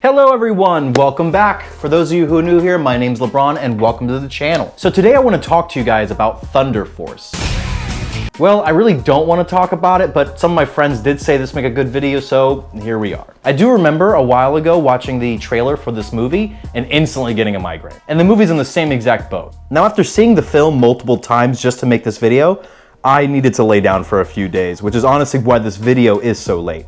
Hello everyone, welcome back. For those of you who are new here, my name's LeBron and welcome to the channel. So today I want to talk to you guys about Thunder Force. Well, I really don't want to talk about it, but some of my friends did say this would make a good video, so here we are. I do remember a while ago watching the trailer for this movie and instantly getting a migraine. And the movie's in the same exact boat. Now after seeing the film multiple times just to make this video, I needed to lay down for a few days, which is honestly why this video is so late.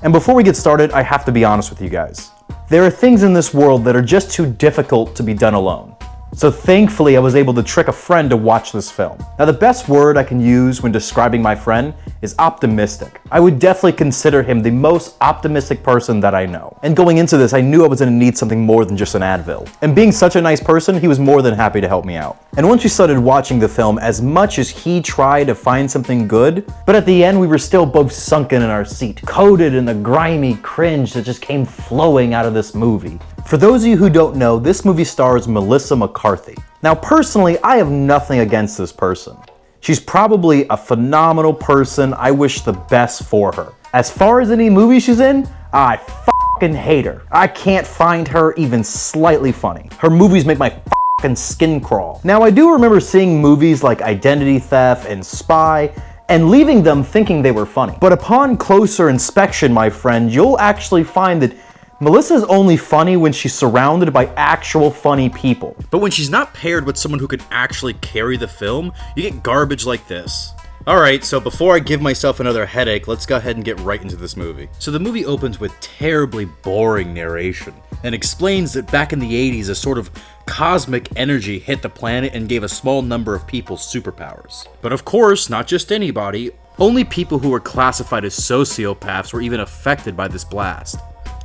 And before we get started, I have to be honest with you guys. There are things in this world that are just too difficult to be done alone. So thankfully I was able to trick a friend to watch this film. Now the best word I can use when describing my friend is optimistic. I would definitely consider him the most optimistic person that I know. And going into this, I knew I was gonna need something more than just an Advil. And being such a nice person, he was more than happy to help me out. And once we started watching the film, as much as he tried to find something good, but at the end we were still both sunken in our seat, coated in the grimy cringe that just came flowing out of this movie. For those of you who don't know, this movie stars Melissa McCarthy. Now personally, I have nothing against this person. She's probably a phenomenal person. I wish the best for her. As far as any movie she's in, I fucking hate her. I can't find her even slightly funny. Her movies make my fucking skin crawl. Now I do remember seeing movies like Identity Theft and Spy and leaving them thinking they were funny. But upon closer inspection, my friend, you'll actually find that Melissa's only funny when she's surrounded by actual funny people. But when she's not paired with someone who can actually carry the film, you get garbage like this. Alright, so before I give myself another headache, let's go ahead and get right into this movie. So the movie opens with terribly boring narration and explains that back in the 80s, a sort of cosmic energy hit the planet and gave a small number of people superpowers. But of course, not just anybody, only people who were classified as sociopaths were even affected by this blast.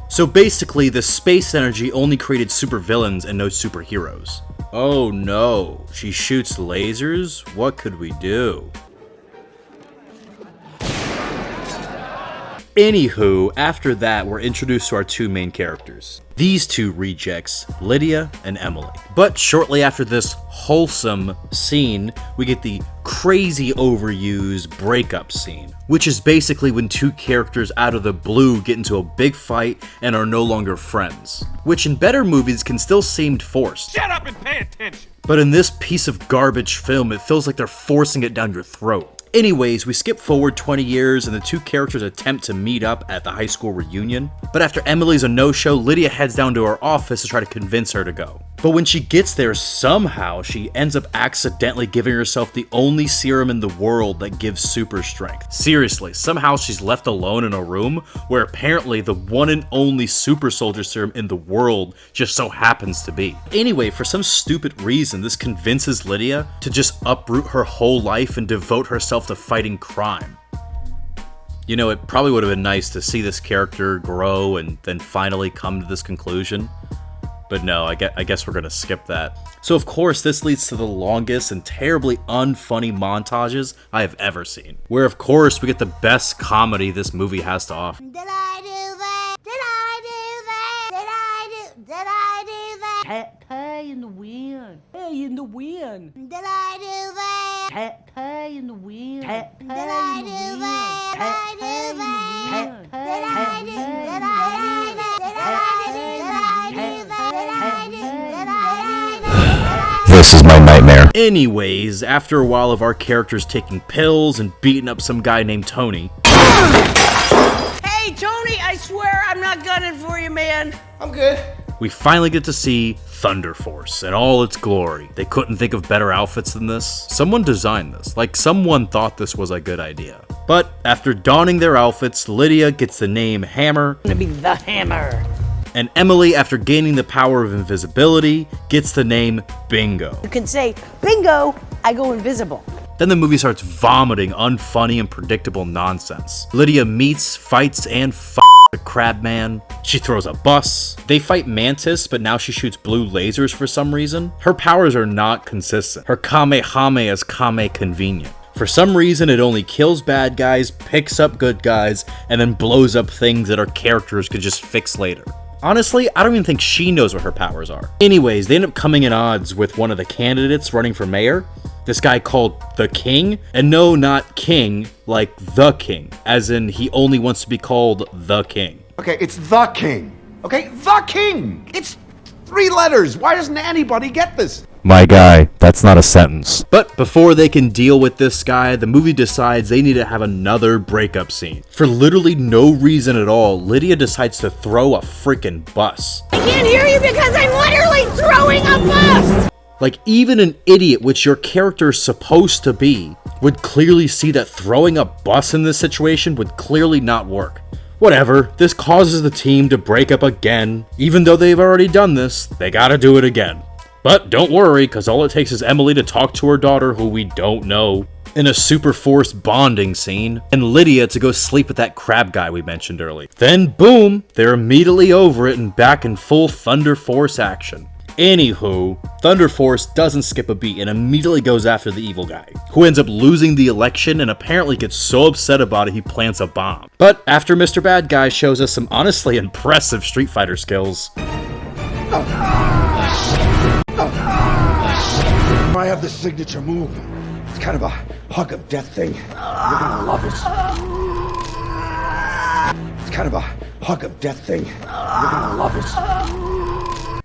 So basically, the space energy only created supervillains and no superheroes. Oh no, she shoots lasers? What could we do? Anywho, after that, we're introduced to our two main characters. These two rejects, Lydia and Emily. But shortly after this wholesome scene, we get the crazy overused breakup scene, which is basically when two characters out of the blue get into a big fight and are no longer friends, which in better movies can still seem forced. Shut up and pay attention! But in this piece of garbage film, it feels like they're forcing it down your throat. Anyways, we skip forward 20 years and the two characters attempt to meet up at the high school reunion. But after Emily's a no-show, Lydia heads down to her office to try to convince her to go. But when she gets there, somehow she ends up accidentally giving herself the only serum in the world that gives super strength. Seriously, somehow she's left alone in a room where apparently the one and only super soldier serum in the world just so happens to be. Anyway, for some stupid reason, this convinces Lydia to just uproot her whole life and devote herself to fighting crime. You know, it probably would have been nice to see this character grow and then finally come to this conclusion. But no, I guess we're gonna skip that. So of course, this leads to the longest and terribly unfunny montages I have ever seen. Where of course, we get the best comedy this movie has to offer. Did I do that? Did I do that? Did I do that? Pay in the wind. Pay in the wind. Did I do that? Pay in the wind. Did I do that? Did I do that? Did I do This is my nightmare. Anyways, after a while of our characters taking pills and beating up some guy named Tony. Hey, Tony, I swear I'm not gunning for you, man. I'm good. We finally get to see Thunder Force in all its glory. They couldn't think of better outfits than this. Someone designed this, like someone thought this was a good idea. But after donning their outfits, Lydia gets the name Hammer. Gonna be the Hammer. And Emily, after gaining the power of invisibility, gets the name Bingo. You can say, bingo, I go invisible. Then the movie starts vomiting unfunny and predictable nonsense. Lydia meets, fights, and the crab man. She throws a bus. They fight Mantis, but now she shoots blue lasers for some reason. Her powers are not consistent. Her Kamehame is Kame convenient. For some reason, it only kills bad guys, picks up good guys, and then blows up things that our characters could just fix later. Honestly, I don't even think she knows what her powers are. Anyways, they end up coming in odds with one of the candidates running for mayor. This guy called the King. And no, not King, like the King. As in, he only wants to be called the King. Okay, it's the King. Okay? The king! It's 3 letters. Why doesn't anybody get this? My guy, that's not a sentence. But before they can deal with this guy, the movie decides they need to have another breakup scene. For literally no reason at all, Lydia decides to throw a freaking bus. I can't hear you because I'm literally throwing a bus! Like, even an idiot, which your character is supposed to be, would clearly see that throwing a bus in this situation would clearly not work. Whatever, this causes the team to break up again. Even though they've already done this, they gotta do it again. But don't worry, because all it takes is Emily to talk to her daughter, who we don't know, in a super forced bonding scene, and Lydia to go sleep with that crab guy we mentioned earlier. Then boom, they're immediately over it and back in full Thunder Force action. Anywho, Thunder Force doesn't skip a beat and immediately goes after the evil guy, who ends up losing the election and apparently gets so upset about it he plants a bomb. But after Mr. Bad Guy shows us some honestly impressive Street Fighter skills, I have the signature move. It's kind of a hug of death thing. You're gonna love it. It's kind of a hug of death thing. You're gonna love it.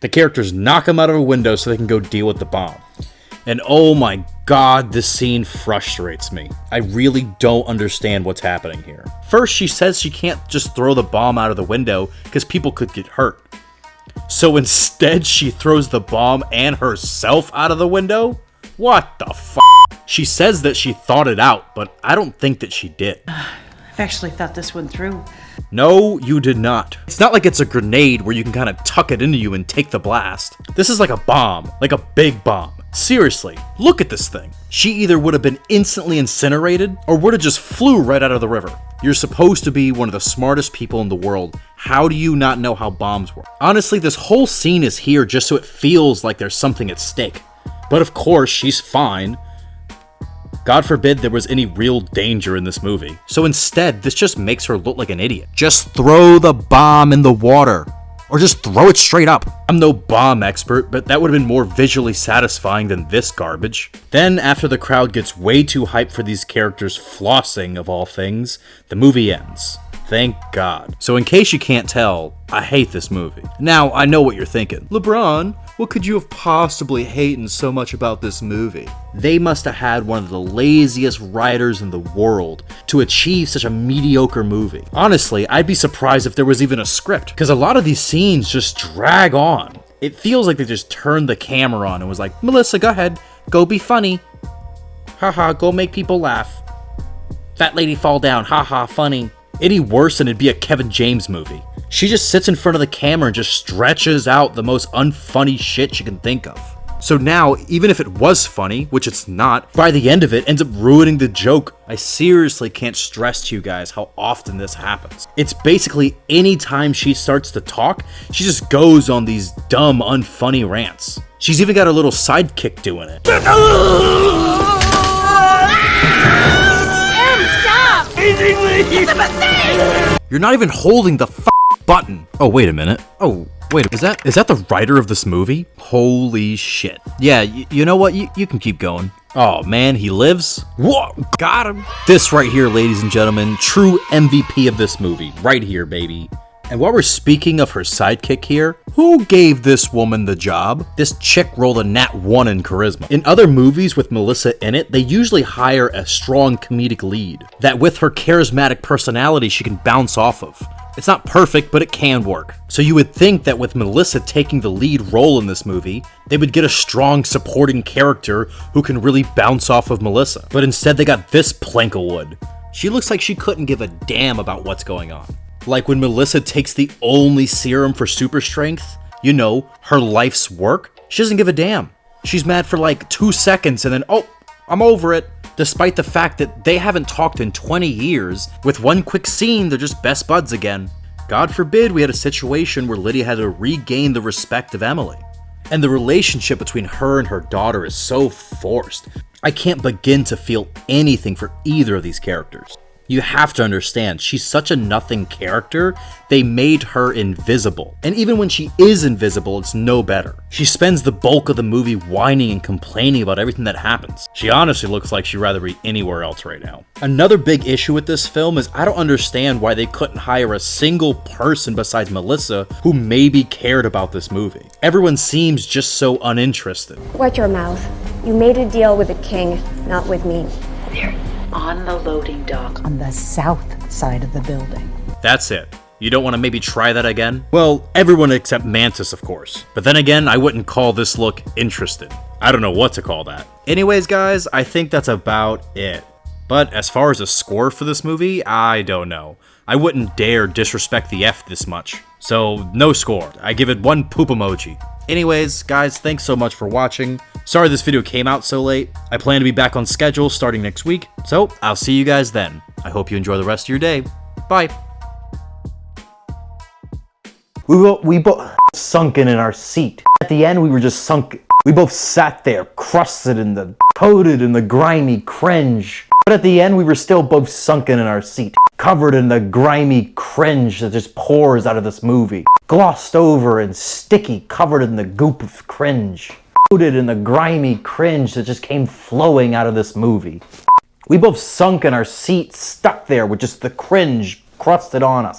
the characters knock him out of a window so they can go deal with the bomb. And oh my god, this scene frustrates me. I really don't understand what's happening here. First, she says she can't just throw the bomb out of the window because people could get hurt. So instead, she throws the bomb and herself out of the window? What the f***? She says that she thought it out, but I don't think that she did. I've actually thought this one through. No, you did not. It's not like it's a grenade where you can kind of tuck it into you and take the blast. This is like a bomb, like a big bomb. Seriously, look at this thing. She either would have been instantly incinerated or would have just flew right out of the river. You're supposed to be one of the smartest people in the world. How do you not know how bombs work? Honestly, this whole scene is here just so it feels like there's something at stake. But of course, she's fine. God forbid there was any real danger in this movie. So instead, this just makes her look like an idiot. Just throw the bomb in the water. Or just throw it straight up. I'm no bomb expert, but that would have been more visually satisfying than this garbage. Then, after the crowd gets way too hyped for these characters flossing, of all things, the movie ends. Thank God. So in case you can't tell, I hate this movie. Now, I know what you're thinking. LeBron, what could you have possibly hated so much about this movie? They must have had one of the laziest writers in the world to achieve such a mediocre movie. Honestly, I'd be surprised if there was even a script, because a lot of these scenes just drag on. It feels like they just turned the camera on and was like, Melissa, go ahead, go be funny. Haha, go make people laugh. Fat lady fall down, haha, funny. Any worse than it'd be a Kevin James movie. She just sits in front of the camera and just stretches out the most unfunny shit she can think of. So now, even if it was funny, which it's not, by the end of it ends up ruining the joke. I seriously can't stress to you guys how often this happens. It's basically any time she starts to talk, she just goes on these dumb, unfunny rants. She's even got a little sidekick doing it. You're not even holding the button. Oh, wait a minute. Oh, wait, is that the writer of this movie? Holy shit. Yeah, you know what? You can keep going. Oh man, he lives? Whoa, got him. This right here, ladies and gentlemen, true MVP of this movie. Right here, baby. And while we're speaking of her sidekick here, who gave this woman the job? This chick rolled a nat 1 in charisma. In other movies with Melissa in it, they usually hire a strong comedic lead that with her charismatic personality she can bounce off of. It's not perfect, but it can work. So you would think that with Melissa taking the lead role in this movie, they would get a strong supporting character who can really bounce off of Melissa. But instead they got this plank of wood. She looks like she couldn't give a damn about what's going on. Like when Melissa takes the only serum for super strength, you know, her life's work, she doesn't give a damn. She's mad for like 2 seconds and then, oh, I'm over it. Despite the fact that they haven't talked in 20 years, with one quick scene, they're just best buds again. God forbid we had a situation where Lydia had to regain the respect of Emily. And the relationship between her and her daughter is so forced. I can't begin to feel anything for either of these characters. You have to understand, she's such a nothing character, they made her invisible. And even when she is invisible, it's no better. She spends the bulk of the movie whining and complaining about everything that happens. She honestly looks like she'd rather be anywhere else right now. Another big issue with this film is I don't understand why they couldn't hire a single person besides Melissa who maybe cared about this movie. Everyone seems just so uninterested. Watch your mouth. You made a deal with the king, not with me. They're on the loading dock on the south side of the building. That's it. You don't want to maybe try that again? Well, everyone except Mantis, of course. But then again, I wouldn't call this look interested. I don't know what to call that. Anyways, guys, I think that's about it. But as far as a score for this movie, I don't know. I wouldn't dare disrespect the F this much. So, no score. I give it one poop emoji. Anyways, guys, thanks so much for watching. Sorry this video came out so late. I plan to be back on schedule starting next week. So, I'll see you guys then. I hope you enjoy the rest of your day. Bye. We both sunken in our seat. At the end, we were just sunk. We both sat there, crusted in the, coated in the grimy cringe. But at the end, we were still both sunken in our seat, covered in the grimy cringe that just pours out of this movie. Glossed over and sticky, covered in the goop of cringe. Coated in the grimy cringe that just came flowing out of this movie. We both sunk in our seats, stuck there with just the cringe crusted on us.